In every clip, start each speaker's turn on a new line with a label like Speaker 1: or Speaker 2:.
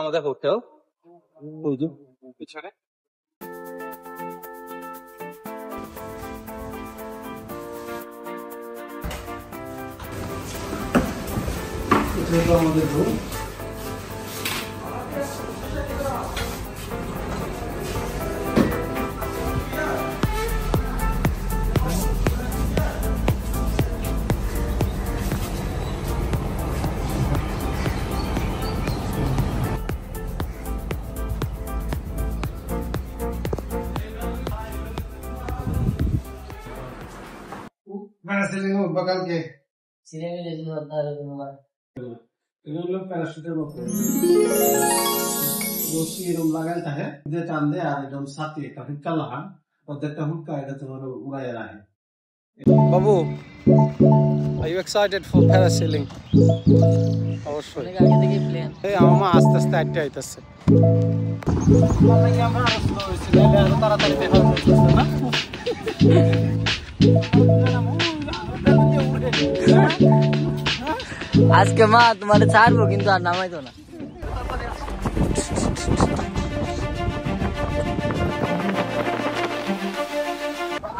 Speaker 1: আমাদের হোটেল পিছনে। আমাদের রুম बगल के पैराशूटर रूम लगाता है चांदे एकदम साथी कल और हुक्का तुम्हारा उड़ाया रहा है। बाबू, are you excited for parasailing? অবশ্যই এই আমার আস্তে আস্তে আটটা হইতাছে মানে কি আমরা আরো স্লো হইছে না তাড়াতাড়ি দেখা যাচ্ছে না
Speaker 2: আজকে মা তোমারে ছাড়বো কিন্তু আর নামাইতো না।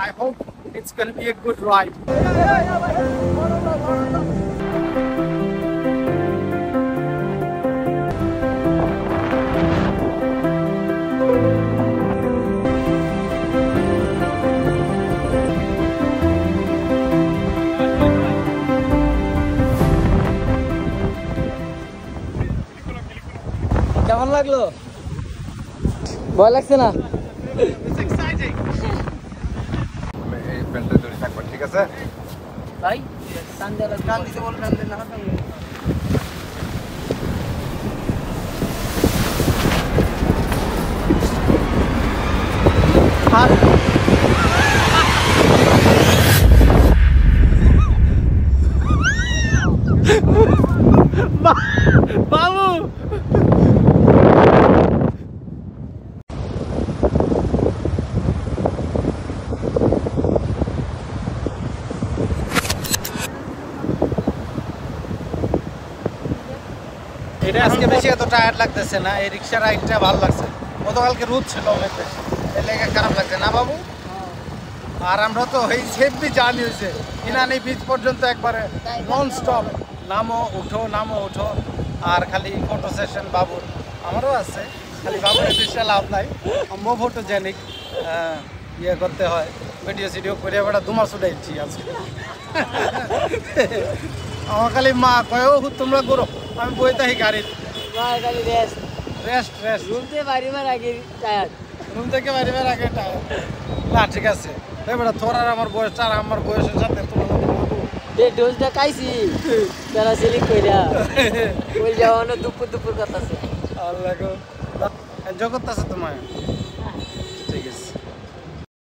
Speaker 1: I hope it's going to be a good ride.
Speaker 2: কেমন লাগলো? ভয় লাগছে না?
Speaker 1: It's exciting. এই পেনটা ধরে থাকবা, ঠিক আছে
Speaker 2: ভাই? কান দিতে বল, কান দেন না হাত
Speaker 1: বাবু এটা আজকে বেশি এত টায়ার্ড লাগতেছে না, এই রিক্সা রাইডটা ভালো লাগছে। গতকালকে রোদ ছিল অনেক বেশি, এর লেগে খারাপ লাগছে না বাবু? আর আমরা তো এই সেফলি জার্নি হয়েছে ইনানি বিচ পর্যন্ত একবারে নন স্টপ, নামো উঠো নামো উঠো, আর খালি ফটো সেশন বাবুর আমারও আছে, খালি বাবুর দৃশ্যে লাভ নাই, আম্মু ফটোজেনিক ইয়ে করতে হয়, ভিডিও সিডিও করে বেড়া দুমাস উঠাইছি আজকে। আমার খালি মা কয়েও তোমরা করো, আমি বই তাই গাড়ির
Speaker 2: রেস্ট
Speaker 1: রেস্ট রেস্ট
Speaker 2: রুম থেকে বাড়িবার আগে টায়ার্ড,
Speaker 1: রুম থেকে বাড়িবার আগে টায়ার্ড না, ঠিক আছে এবার তোর আর আমার বয়সটা আর আমার বয়সের সাথে তুলনা
Speaker 2: এই ডোজটা খাইছি প্যারাসেলিং কইরা ওই যাওয়ানো দুপুর দুপুর কথা আছে
Speaker 1: আল্লাহ গো জগৎ আছে তোমায়, ঠিক আছে।